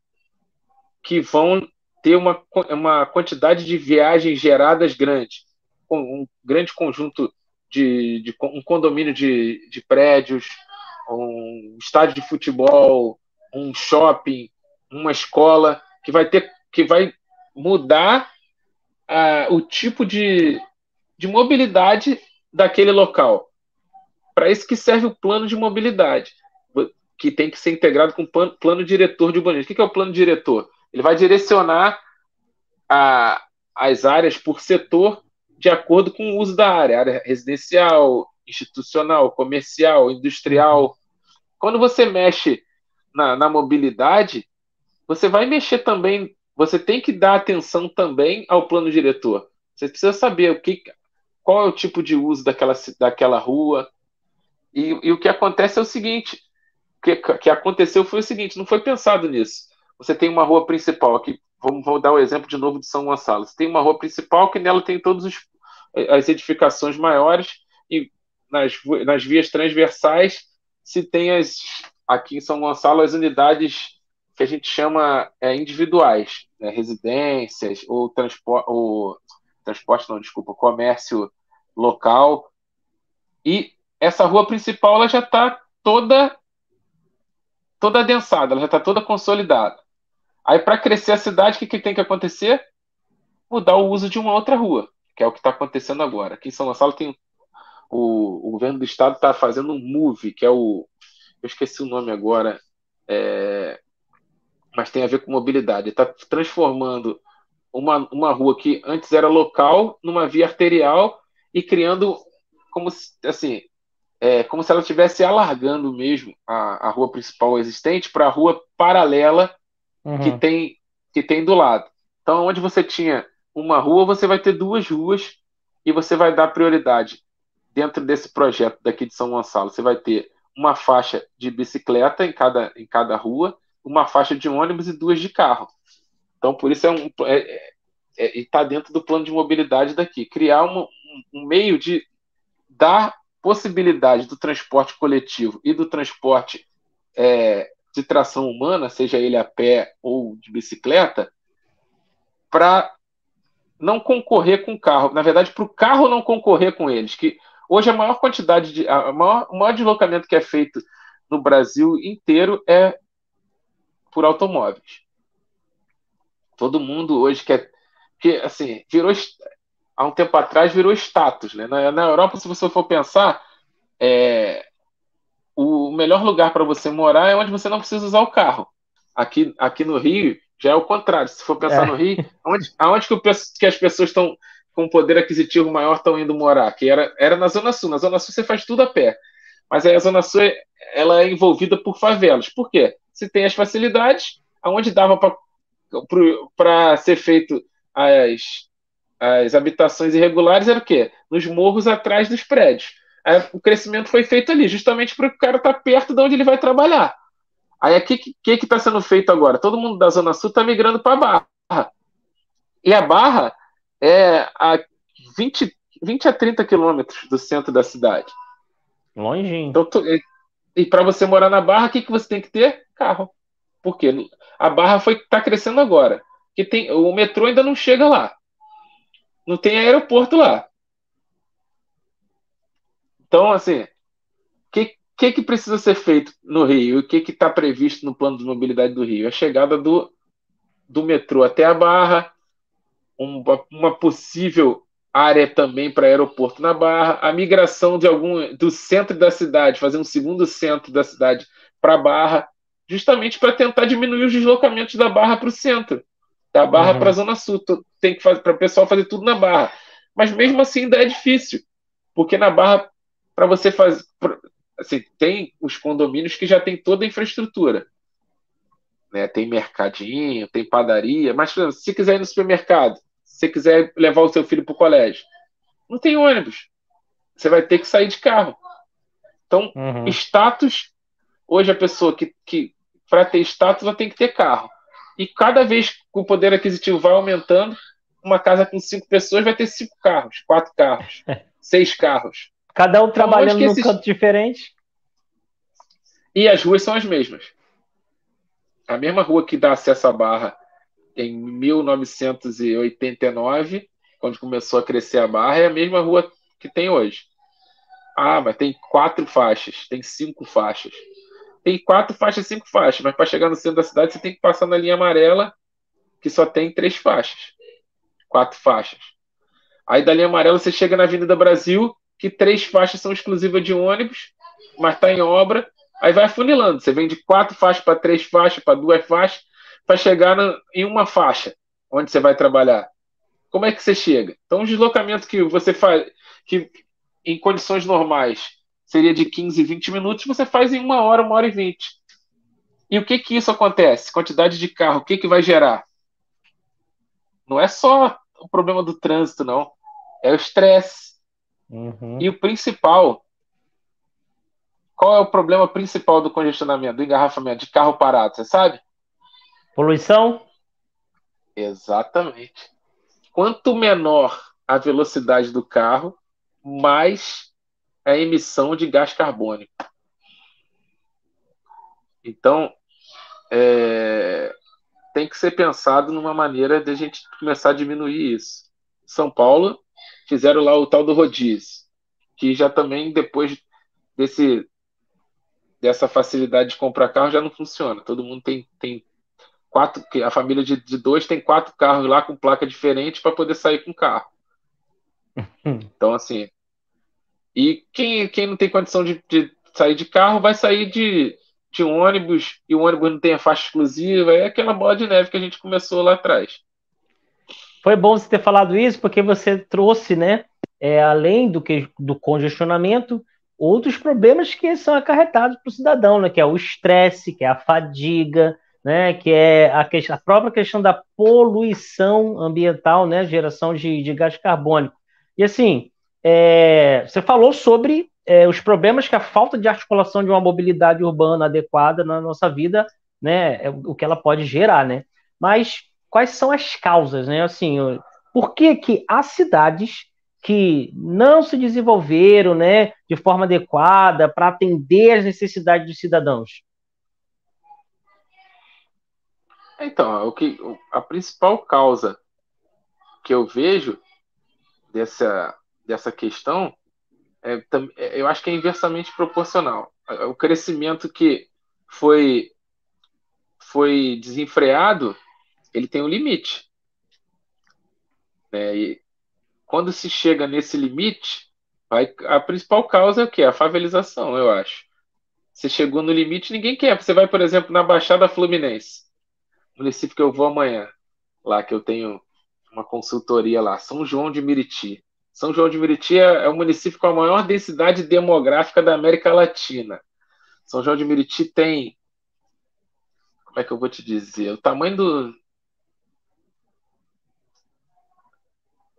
que vão ter uma quantidade de viagens geradas grande, com um grande conjunto de um condomínio de prédios, um estádio de futebol, um shopping, uma escola, que vai mudar o tipo de mobilidade daquele local. Para isso que serve o plano de mobilidade, que tem que ser integrado com o plano diretor de urbanismo. O que é o plano diretor? Ele vai direcionar a, as áreas por setor de acordo com o uso da área residencial, institucional, comercial, industrial. Quando você mexe na mobilidade, você vai mexer também, você tem que dar atenção também ao plano diretor. Você precisa saber qual é o tipo de uso daquela rua. E o que acontece é o seguinte: que aconteceu foi o seguinte, não foi pensado nisso. Você tem uma rua principal aqui, vamos dar o exemplo de novo de São Gonçalo. Você tem uma rua principal que nela tem todas as edificações maiores e nas vias transversais se tem aqui em São Gonçalo as unidades que a gente chama individuais, né, residências transporte não, desculpa, comércio local. E essa rua principal ela já está toda adensada, ela já está toda consolidada. Aí, para crescer a cidade, o que tem que acontecer? Mudar o uso de uma outra rua, que é o que está acontecendo agora. Aqui em São Gonçalo tem o governo do estado está fazendo um MOVE, que é eu esqueci o nome agora, mas tem a ver com mobilidade. Está transformando uma rua que antes era local numa via arterial e criando como assim, como se ela estivesse alargando mesmo a rua principal existente para a rua paralela que Uhum. tem, que tem do lado. Então, onde você tinha uma rua, você vai ter duas ruas e você vai dar prioridade dentro desse projeto daqui de São Gonçalo. Você vai ter uma faixa de bicicleta em cada rua, uma faixa de ônibus e duas de carro. Então, por isso está dentro do plano de mobilidade daqui. Criar um meio de dar possibilidade do transporte coletivo e do transporte de tração humana, seja ele a pé ou de bicicleta, para não concorrer com o carro. Na verdade, para o carro não concorrer com eles. Que hoje a maior quantidade o maior deslocamento que é feito no Brasil inteiro é por automóveis. Todo mundo hoje quer. Que, assim, há um tempo atrás virou status. Né? Na Europa, se você for pensar, é, o melhor lugar para você morar é onde você não precisa usar o carro. Aqui no Rio já é o contrário. Se for pensar no É. Rio, aonde que as pessoas estão com poder aquisitivo maior estão indo morar? Que era na Zona Sul. Na Zona Sul você faz tudo a pé. Mas aí a Zona Sul ela é envolvida por favelas. Por quê? Se tem as facilidades, aonde dava para ser feito as, as habitações irregulares era o quê? Nos morros atrás dos prédios. Aí, o crescimento foi feito ali, justamente para o cara estar perto de onde ele vai trabalhar. Aí, o que está sendo feito agora? Todo mundo da Zona Sul está migrando para a Barra. E a Barra é a 20 a 30 quilômetros do centro da cidade. Longinho. Então, e para você morar na Barra, o que você tem que ter? Carro. Por quê? A Barra está crescendo agora. Que o metrô ainda não chega lá. Não tem aeroporto lá. Então, assim, que precisa ser feito no Rio? O que está previsto no plano de mobilidade do Rio? A chegada do metrô até a Barra, uma possível área também para aeroporto na Barra, a migração do centro da cidade, fazer um segundo centro da cidade para a Barra, justamente para tentar diminuir os deslocamentos da Barra para o centro, da Barra para a Uhum. Zona Sul. Tem que fazer para o pessoal fazer tudo na Barra. Mas mesmo assim ainda é difícil, porque na Barra, para você fazer. Assim, tem os condomínios que já tem toda a infraestrutura. Né? Tem mercadinho, tem padaria, mas por exemplo, se quiser ir no supermercado, se você quiser levar o seu filho para o colégio, não tem ônibus. Você vai ter que sair de carro. Então, Uhum. status, hoje a pessoa que para ter status, ela tem que ter carro. E cada vez que o poder aquisitivo vai aumentando, uma casa com 5 pessoas vai ter 5 carros, 4 carros, 6 carros. Cada um Então, onde trabalhando que num esses. canto diferente. E as ruas são as mesmas. A mesma rua que dá acesso à Barra em 1989, quando começou a crescer a Barra, é a mesma rua que tem hoje. Ah, mas tem 4 faixas, tem 5 faixas. Tem 4 faixas, 5 faixas, mas para chegar no centro da cidade você tem que passar na linha amarela, que só tem 3 faixas, 4 faixas. Aí da linha amarela você chega na Avenida Brasil, que 3 faixas são exclusivas de ônibus, mas está em obra. Aí vai afunilando. Você vem de 4 faixas para 3 faixas, para 2 faixas, para chegar em uma faixa, onde você vai trabalhar. Como é que você chega? Então, um deslocamento que você faz, que em condições normais seria de 15, 20 minutos, você faz em 1 hora, 1 hora e 20. E o que isso acontece? Quantidade de carro, o que vai gerar? Não é só o problema do trânsito, não. É o estresse. Uhum. E o principal, qual é o problema principal do congestionamento, do engarrafamento, de carro parado, você sabe? Poluição? Exatamente. Quanto menor a velocidade do carro, mais a emissão de gás carbônico. Então, tem que ser pensado numa maneira de a gente começar a diminuir isso. São Paulo fizeram lá o tal do rodízio, que já também depois desse, dessa facilidade de comprar carro já não funciona. Todo mundo tem quatro, a família de dois tem 4 carros lá com placa diferente para poder sair com carro. Então, assim, e quem não tem condição de sair de carro vai sair de ônibus, e o ônibus não tem a faixa exclusiva, é aquela bola de neve que a gente começou lá atrás. Foi bom você ter falado isso, porque você trouxe, né, além do congestionamento, outros problemas que são acarretados para o cidadão, né, que é o estresse, que é a fadiga, né, que é a própria questão da poluição ambiental, né, geração de gás carbônico. E assim, você falou sobre os problemas que a falta de articulação de uma mobilidade urbana adequada na nossa vida, né, o que ela pode gerar, né? Mas quais são as causas, né? Assim, por que que há cidades que não se desenvolveram, né, de forma adequada para atender às necessidades dos cidadãos? Então, a principal causa que eu vejo dessa questão eu acho que é inversamente proporcional. O crescimento que foi, foi desenfreado, ele tem um limite. Né? E quando se chega nesse limite, a principal causa é o quê? A favelização, eu acho. Você chegou no limite, ninguém quer. Você vai, por exemplo, na Baixada Fluminense, município que eu vou amanhã, lá que eu tenho uma consultoria lá, São João de Meriti. São João de Meriti é o município com a maior densidade demográfica da América Latina. São João de Meriti tem, como é que eu vou te dizer? O tamanho do.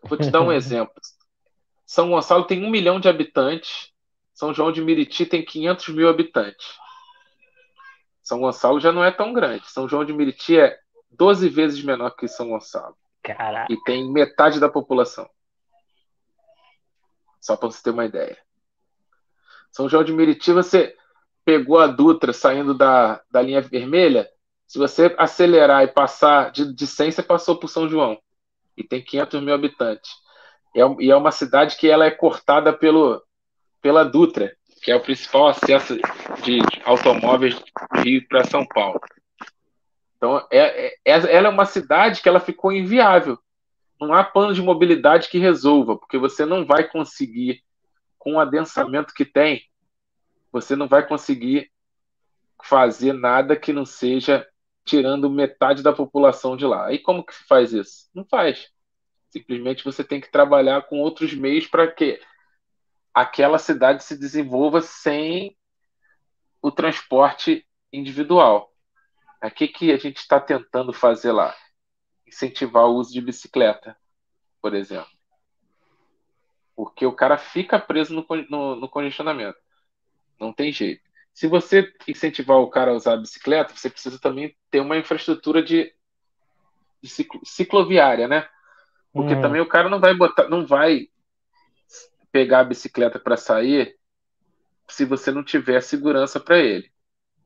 Eu vou te dar um exemplo. São Gonçalo tem 1 milhão de habitantes. São João de Meriti tem 500 mil habitantes. São Gonçalo já não é tão grande. São João de Meriti é 12 vezes menor que São Gonçalo. Caraca. E tem metade da população. Só para você ter uma ideia. São João de Meriti, você pegou a Dutra saindo da linha vermelha. Se você acelerar e passar de 100, você passou por São João. E tem 500 mil habitantes. E é uma cidade que ela é cortada pela Dutra, que é o principal acesso de automóveis do Rio para São Paulo. Então, ela é uma cidade que ela ficou inviável. Não há plano de mobilidade que resolva, porque você não vai conseguir, com o adensamento que tem, você não vai conseguir fazer nada que não seja tirando metade da população de lá. E como que se faz isso? Não faz. Simplesmente você tem que trabalhar com outros meios para que aquela cidade se desenvolva sem o transporte individual. O que a gente está tentando fazer lá? Incentivar o uso de bicicleta, por exemplo. Porque o cara fica preso no congestionamento. Não tem jeito. Se você incentivar o cara a usar a bicicleta, você precisa também ter uma infraestrutura de cicloviária, né? Porque também o cara não vai pegar a bicicleta para sair se você não tiver segurança para ele.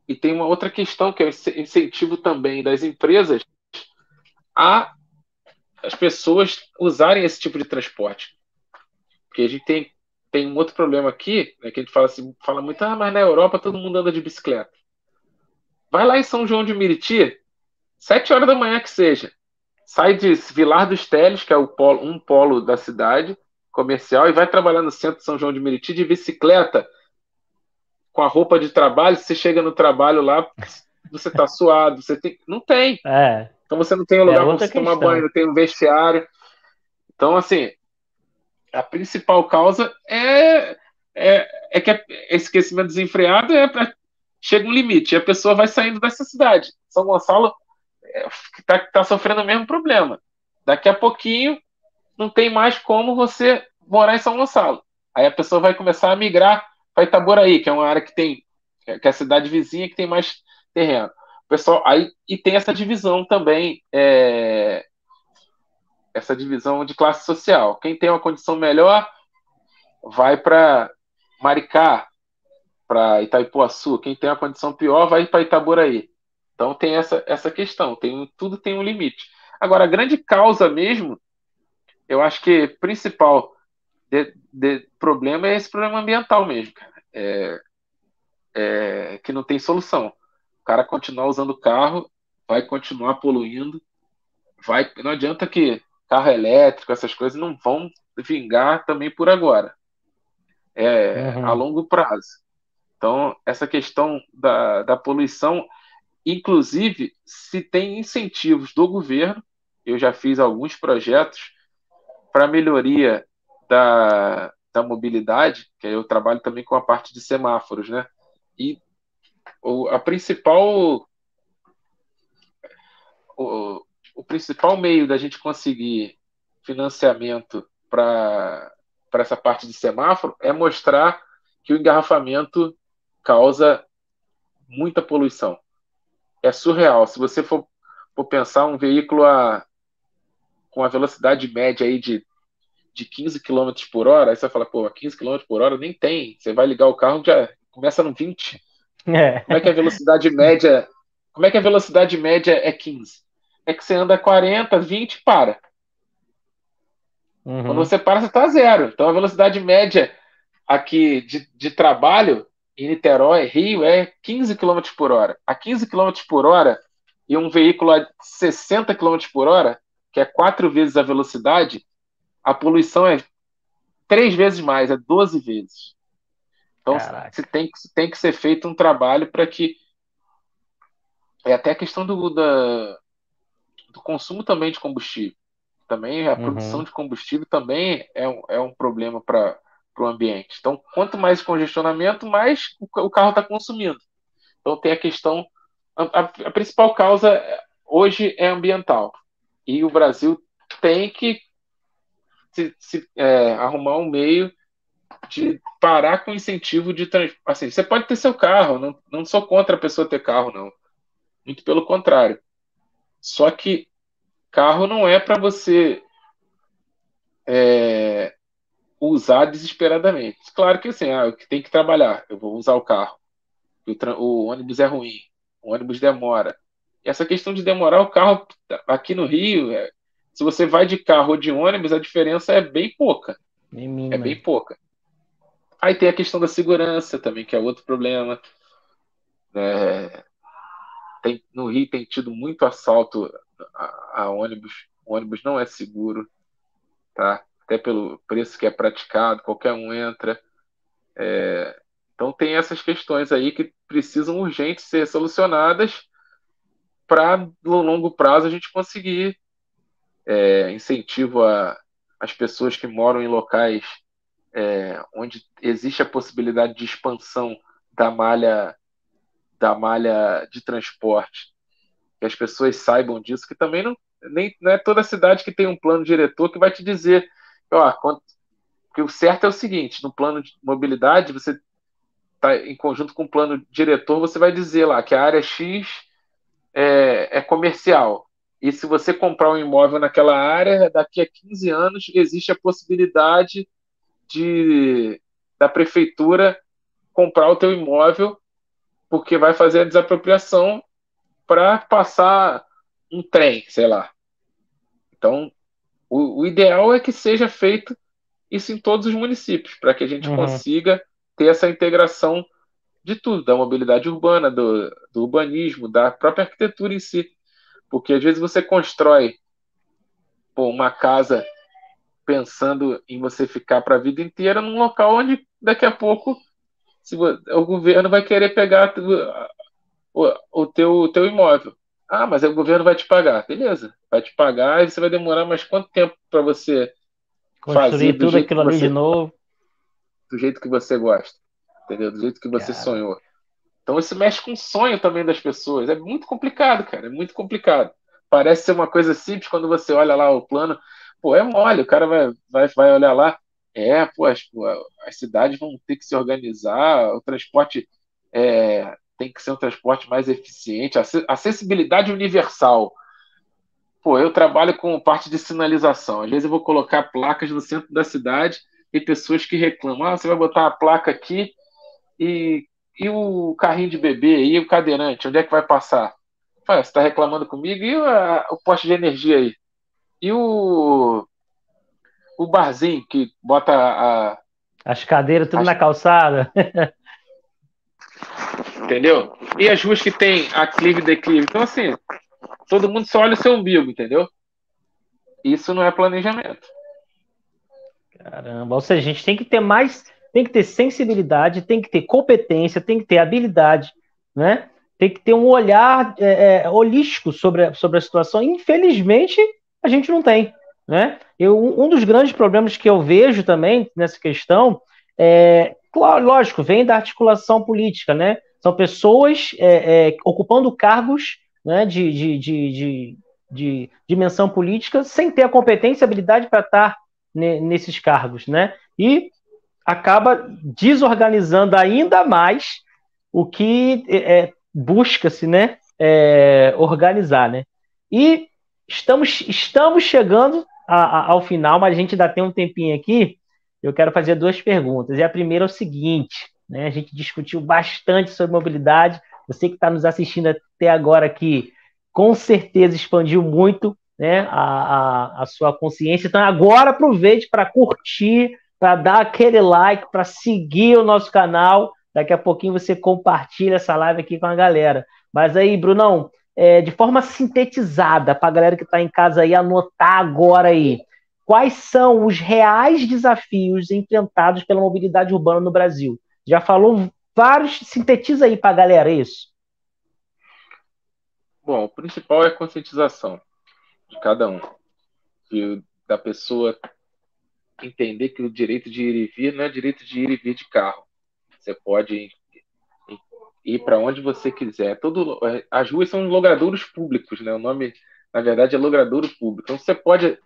E tem uma outra questão que é o incentivo também das empresas a as pessoas usarem esse tipo de transporte. Porque a gente tem um outro problema aqui, né, que a gente fala muito, mas na Europa todo mundo anda de bicicleta. Vai lá em São João de Meriti, 7 horas da manhã que seja. Sai de Vilar dos Teles, que é um polo da cidade comercial, e vai trabalhar no centro de São João de Meriti de bicicleta, com a roupa de trabalho. Você chega no trabalho lá, você tá suado, não tem. Então você não tem um lugar para você tomar banho, não tem um vestiário. Então, assim, a principal causa é que esse esquecimento desenfreado chega um limite, e a pessoa vai saindo dessa cidade. São Gonçalo tá sofrendo o mesmo problema. Daqui a pouquinho não tem mais como você morar em São Gonçalo. Aí a pessoa vai começar a migrar para Itaboraí, que é uma área que é a cidade vizinha que tem mais terreno. Pessoal, aí e tem essa divisão também, essa divisão de classe social. Quem tem uma condição melhor vai para Maricá, para Itaipuaçu. Quem tem uma condição pior vai para Itaboraí. Então tem essa questão, tudo tem um limite. Agora, a grande causa mesmo, eu acho que principal de problema é esse problema ambiental mesmo, cara. Que não tem solução. O cara continuar usando o carro, vai continuar poluindo, não adianta que carro elétrico, essas coisas não vão vingar também por agora. A longo prazo. Então, essa questão da poluição, inclusive, se tem incentivos do governo, eu já fiz alguns projetos para melhoria da mobilidade, que eu trabalho também com a parte de semáforos, né? E o principal meio da gente conseguir financiamento para essa parte de semáforo é mostrar que o engarrafamento causa muita poluição. É surreal. Se você for pensar um veículo com a velocidade média aí de 15 km por hora, aí você vai falar, 15 km por hora nem tem. Você vai ligar o carro, já começa no 20. Como é que a velocidade média... Como é que a velocidade média é 15? É que você anda 40, 20 e para. Quando você para, você está zero. Então a velocidade média aqui de trabalho em Niterói, Rio, é 15 km por hora. A 15 km por hora e um veículo a 60 km por hora, que é 4 vezes a velocidade, a poluição é 3 vezes mais, é 12 vezes. Então, Caraca. tem que ser feito um trabalho para que. É até a questão do consumo também de combustível. Também a produção Uhum. de combustível também é um problema para o ambiente. Então, quanto mais congestionamento, mais o carro está consumindo. Então, tem a questão. A principal causa hoje é ambiental. E o Brasil tem que arrumar um meio de parar com o incentivo de transporte. Assim, você pode ter seu carro, não sou contra a pessoa ter carro, não. Muito pelo contrário. Só que carro não é para você usar desesperadamente. Claro que assim, eu tenho que trabalhar, eu vou usar o carro. O ônibus é ruim, o ônibus demora. E essa questão de demorar o carro aqui no Rio, se você vai de carro ou de ônibus, a diferença é bem pouca. É É mínima. bem pouca. Aí tem a questão da segurança também, que é outro problema. No Rio tem tido muito assalto a ônibus. O ônibus não é seguro, tá? Até pelo preço que é praticado, qualquer um entra. Então tem essas questões aí que precisam urgente ser solucionadas para, no longo prazo, a gente conseguir incentivo às pessoas que moram em locais onde existe a possibilidade de expansão da malha, da malha de transporte, que as pessoas saibam disso, que também não é toda cidade que tem um plano diretor que vai te dizer, ó, que o certo é o seguinte, no plano de mobilidade, você tá em conjunto com o plano diretor, você vai dizer lá que a área X é comercial. E se você comprar um imóvel naquela área, daqui a 15 anos existe a possibilidade da prefeitura comprar o teu imóvel, porque vai fazer a desapropriação para passar um trem, sei lá. Então, o ideal é que seja feito isso em todos os municípios, para que a gente Uhum. consiga ter essa integração de tudo, da mobilidade urbana, do urbanismo, da própria arquitetura em si. Porque às vezes você constrói uma casa pensando em você ficar para a vida inteira num local onde daqui a pouco o governo vai querer pegar o teu imóvel. Ah, mas aí o governo vai te pagar. Beleza, vai te pagar e você vai demorar mais quanto tempo para você fazer Construir tudo aquilo ali de novo. do jeito que você gosta, entendeu? Do jeito que você Cara. sonhou. Então isso mexe com o sonho também das pessoas. É muito complicado, cara. É muito complicado. Parece ser uma coisa simples quando você olha lá o plano. Pô, é mole. O cara vai olhar lá. Pô, as cidades vão ter que se organizar. O transporte tem que ser um transporte mais eficiente. Acessibilidade universal. Pô, eu trabalho com parte de sinalização. Às vezes eu vou colocar placas no centro da cidade e pessoas que reclamam. Ah, você vai botar a placa aqui e, e o carrinho de bebê, e o cadeirante, onde é que vai passar? Fala, você está reclamando comigo? E o poste de energia aí? E o barzinho que bota As cadeiras tudo as- na calçada. entendeu? E as ruas que tem aclive e declive? Então, assim, todo mundo só olha o seu umbigo, entendeu? Isso não é planejamento. Caramba. Ou seja, a gente tem que ter mais, tem que ter sensibilidade, tem que ter competência, tem que ter habilidade, né? Tem que ter um olhar holístico sobre a situação. Infelizmente, a gente não tem, né? Um dos grandes problemas que eu vejo também nessa questão claro, lógico, vem da articulação política, né? São pessoas ocupando cargos, né, de dimensão política sem ter a competência e habilidade para estar nesses cargos, né? E acaba desorganizando ainda mais o que busca-se, né? Organizar, né? E estamos chegando ao final, mas a gente ainda tem um tempinho aqui. Eu quero fazer duas perguntas. E a primeira é o seguinte, né? A gente discutiu bastante sobre mobilidade. Você que está nos assistindo até agora aqui, com certeza expandiu muito, né, a sua consciência. Então agora aproveite para curtir, para dar aquele like, para seguir o nosso canal. Daqui a pouquinho você compartilha essa live aqui com a galera. Mas aí, Brunão, de forma sintetizada, para a galera que está em casa aí, anotar agora aí. Quais são os reais desafios enfrentados pela mobilidade urbana no Brasil? Já falou vários, sintetiza aí para a galera isso. Bom, o principal é a conscientização de cada um, da pessoa entender que o direito de ir e vir não é direito de ir e vir de carro. Você pode ir para onde você quiser. As ruas são logradouros públicos, né? O nome, na verdade, é logradouro público. Então você pode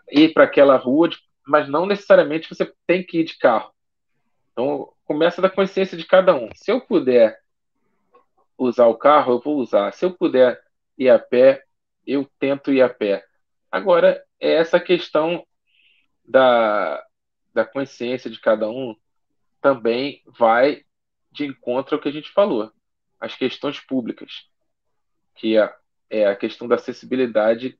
ir para aquela rua, mas não necessariamente você tem que ir de carro. Então começa da consciência de cada um. Se eu puder usar o carro, eu vou usar. Se eu puder ir a pé, eu tento ir a pé. Agora, é essa questão da, da consciência de cada um também vai de encontro ao que a gente falou. As questões públicas, que é a questão da acessibilidade,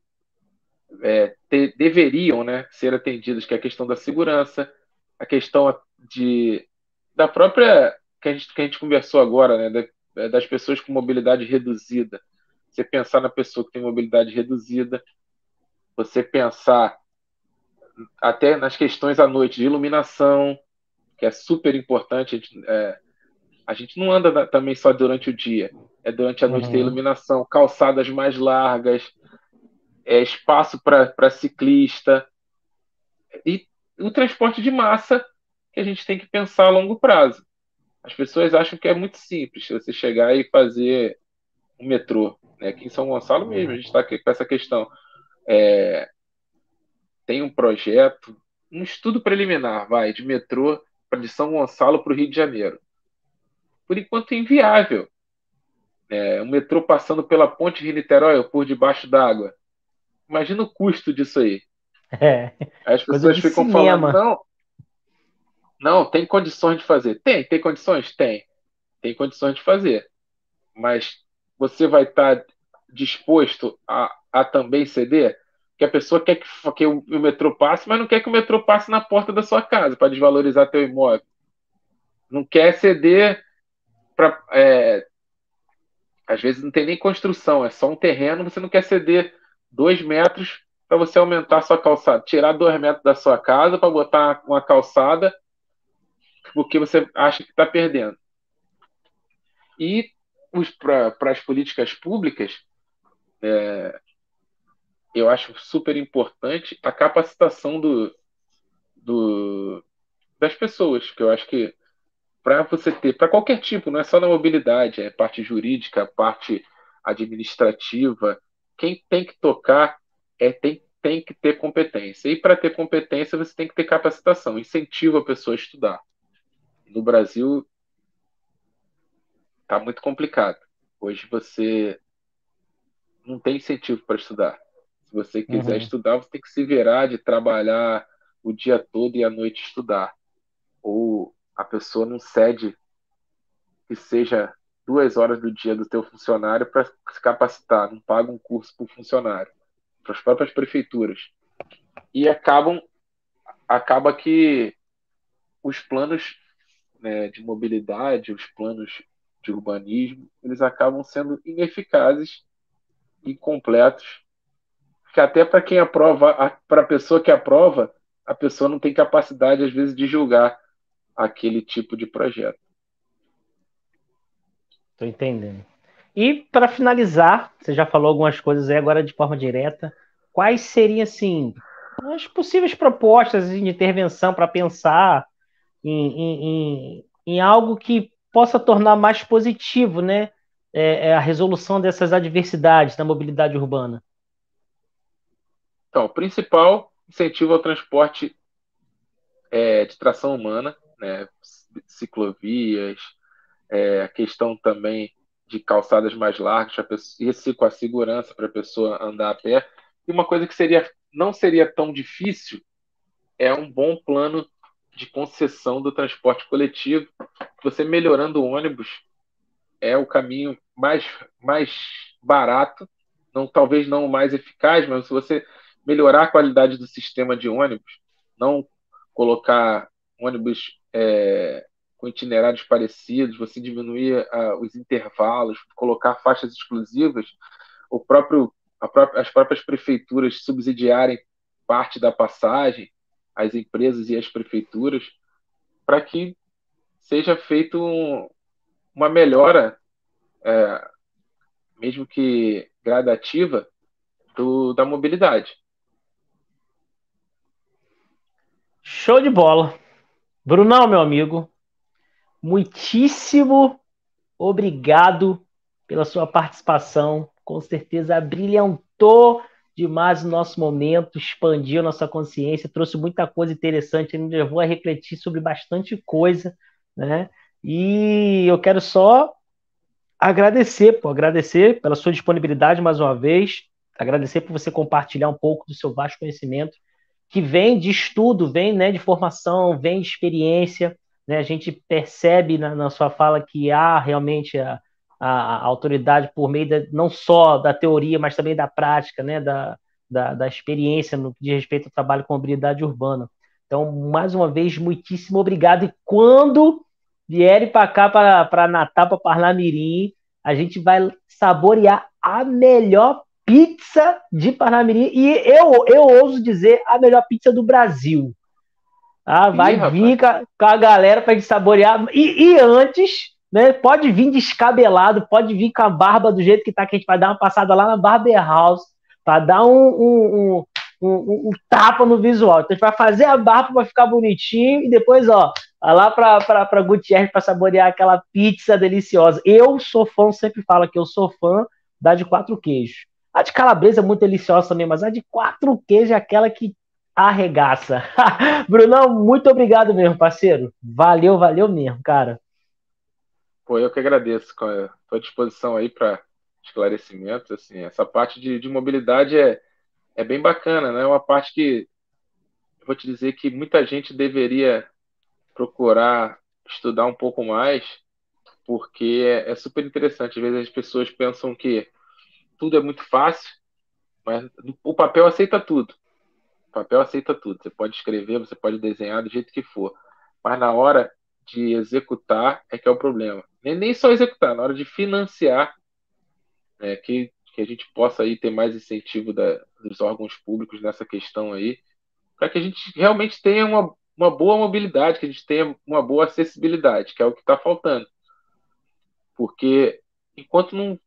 deveriam, né, ser atendidas, que é a questão da segurança, a questão da própria, que a gente conversou agora, né, das pessoas com mobilidade reduzida. Você pensar na pessoa que tem mobilidade reduzida, você pensar até nas questões à noite de iluminação, que é super importante. A gente não anda também só durante o dia, é durante a noite ter iluminação, calçadas mais largas, espaço para ciclista e o transporte de massa que a gente tem que pensar a longo prazo. As pessoas acham que é muito simples você chegar e fazer um metrô. Né? Aqui em São Gonçalo mesmo, a gente está com essa questão. Tem um projeto, um estudo preliminar, de metrô de São Gonçalo para o Rio de Janeiro. Por enquanto é inviável. Um metrô passando pela ponte Rio-Niterói ou por debaixo d'água. Imagina o custo disso aí. É, Aí as coisa pessoas de ficam falando, cinema. não, não, tem condições de fazer. Tem condições? Tem condições de fazer. Mas você vai estar disposto a também ceder? Que a pessoa quer que o metrô passe, mas não quer que o metrô passe na porta da sua casa para desvalorizar teu imóvel. Não quer ceder para. Às vezes não tem nem construção, é só um terreno, você não quer ceder 2 metros para você aumentar a sua calçada, tirar 2 metros da sua casa para botar uma calçada porque você acha que está perdendo. E para as políticas públicas, eu acho super importante a capacitação das pessoas, que eu acho que para você ter, para qualquer tipo, não é só na mobilidade, é parte jurídica, parte administrativa, quem tem que tocar tem que ter competência. E para ter competência, você tem que ter capacitação, incentivo a pessoa a estudar. No Brasil, está muito complicado. Hoje você não tem incentivo para estudar. Se você quiser Uhum. estudar, você tem que se virar de trabalhar o dia todo e à noite estudar. Ou a pessoa não cede que seja 2 horas do dia do teu funcionário para se capacitar, não paga um curso para o funcionário, para as próprias prefeituras. E acaba que os planos, né, de mobilidade, os planos de urbanismo, eles acabam sendo ineficazes, incompletos, que até para quem aprova, para a pessoa que aprova, a pessoa não tem capacidade, às vezes, de julgar aquele tipo de projeto. Tô entendendo. E para finalizar, você já falou algumas coisas aí agora de forma direta. Quais seriam assim as possíveis propostas de intervenção para pensar em algo que possa tornar mais positivo, né, a resolução dessas adversidades da mobilidade urbana? Então, o principal incentivo ao transporte de tração humana, né, ciclovias, a questão também de calçadas mais largas, isso com a segurança para a pessoa andar a pé. E uma coisa que não seria tão difícil é um bom plano de concessão do transporte coletivo. Você melhorando o ônibus é o caminho mais barato, não, talvez não o mais eficaz, mas se você melhorar a qualidade do sistema de ônibus, não colocar ônibus com itinerários parecidos, você diminuir os intervalos, colocar faixas exclusivas, as próprias prefeituras subsidiarem parte da passagem, as empresas e as prefeituras, para que seja feito uma melhora, mesmo que gradativa, da mobilidade. Show de bola. Brunão, meu amigo, muitíssimo obrigado pela sua participação. Com certeza brilhantou demais o nosso momento, expandiu nossa consciência, trouxe muita coisa interessante, me levou a refletir sobre bastante coisa, né? E eu quero só agradecer pela sua disponibilidade mais uma vez, agradecer por você compartilhar um pouco do seu vasto conhecimento, que vem de estudo, vem, né, de formação, vem de experiência, né? A gente percebe na sua fala que há realmente a autoridade por meio não só da teoria, mas também da prática, né, da experiência no que diz respeito ao trabalho com mobilidade urbana. Então, mais uma vez, muitíssimo obrigado. E quando vierem para cá, para Natal, para Parnamirim, a gente vai saborear a melhor pizza de Parnamirim e eu ouso dizer a melhor pizza do Brasil. Ah, vai Ih, vir rapaz. com a galera para gente saborear. E antes, né? Pode vir descabelado, pode vir com a barba do jeito que tá, que a gente vai dar uma passada lá na Barber House para dar um tapa no visual. Então a gente vai fazer a barba para ficar bonitinho e depois, ó, vai lá para Gutierrez para saborear aquela pizza deliciosa. Eu sou fã, sempre falo que eu sou fã da de 4 queijos. A de calabresa é muito deliciosa também, mas a de 4 queijos é aquela que arregaça. Brunão, muito obrigado mesmo, parceiro. Valeu, valeu mesmo, cara. Pô, eu que agradeço com a tua disposição aí para esclarecimentos. Assim, essa parte de mobilidade é bem bacana, né? É uma parte que eu vou te dizer que muita gente deveria procurar estudar um pouco mais, porque é super interessante. Às vezes as pessoas pensam que tudo é muito fácil, mas o papel aceita tudo. O papel aceita tudo. Você pode escrever, você pode desenhar do jeito que for. Mas na hora de executar é que é o problema. Nem só executar, na hora de financiar, né, que a gente possa aí ter mais incentivo dos órgãos públicos nessa questão aí, para que a gente realmente tenha uma boa mobilidade, que a gente tenha uma boa acessibilidade, que é o que está faltando. Porque enquanto não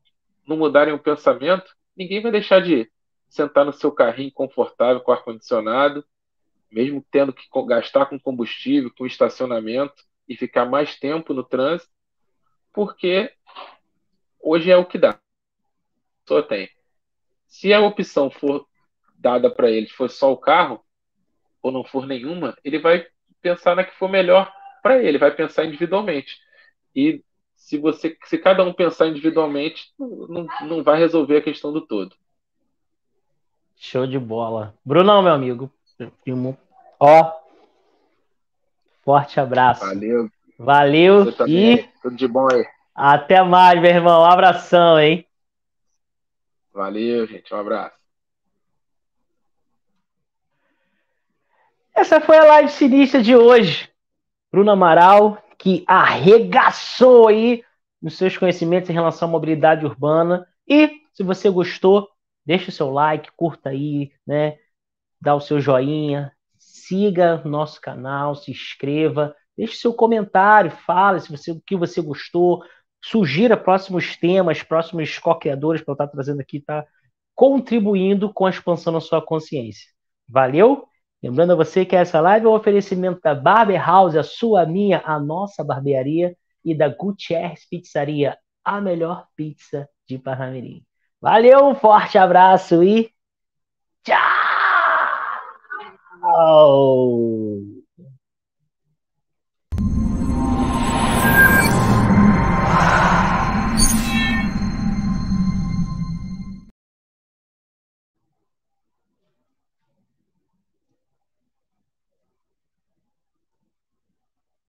mudarem o pensamento, ninguém vai deixar de sentar no seu carrinho confortável com ar-condicionado, mesmo tendo que gastar com combustível, com estacionamento e ficar mais tempo no trânsito, porque hoje é o que dá. A pessoa tem. Se a opção for dada para ele, for só o carro, ou não for nenhuma, ele vai pensar na que for melhor para ele, vai pensar individualmente. E se cada um pensar individualmente, não vai resolver a questão do todo. Show de bola. Brunão, meu amigo. Ó, forte abraço. Valeu. Valeu Você também. e Tudo de bom aí. até mais, meu irmão. Um abração, hein? Valeu, gente. Um abraço. Essa foi a live sinistra de hoje. Bruno Amaral, que arregaçou aí nos seus conhecimentos em relação à mobilidade urbana. E se você gostou, deixa o seu like, curta aí, né? Dá o seu joinha, siga nosso canal, se inscreva, deixe seu comentário, fale se você, o que você gostou, sugira próximos temas, próximos co-criadores para eu estar trazendo aqui, tá contribuindo com a expansão da sua consciência. Valeu? Lembrando a você que essa live é um oferecimento da Barber House, a sua, a minha, a nossa barbearia, e da Gutierrez Pizzaria, a melhor pizza de Parnamirim. Valeu, um forte abraço e tchau!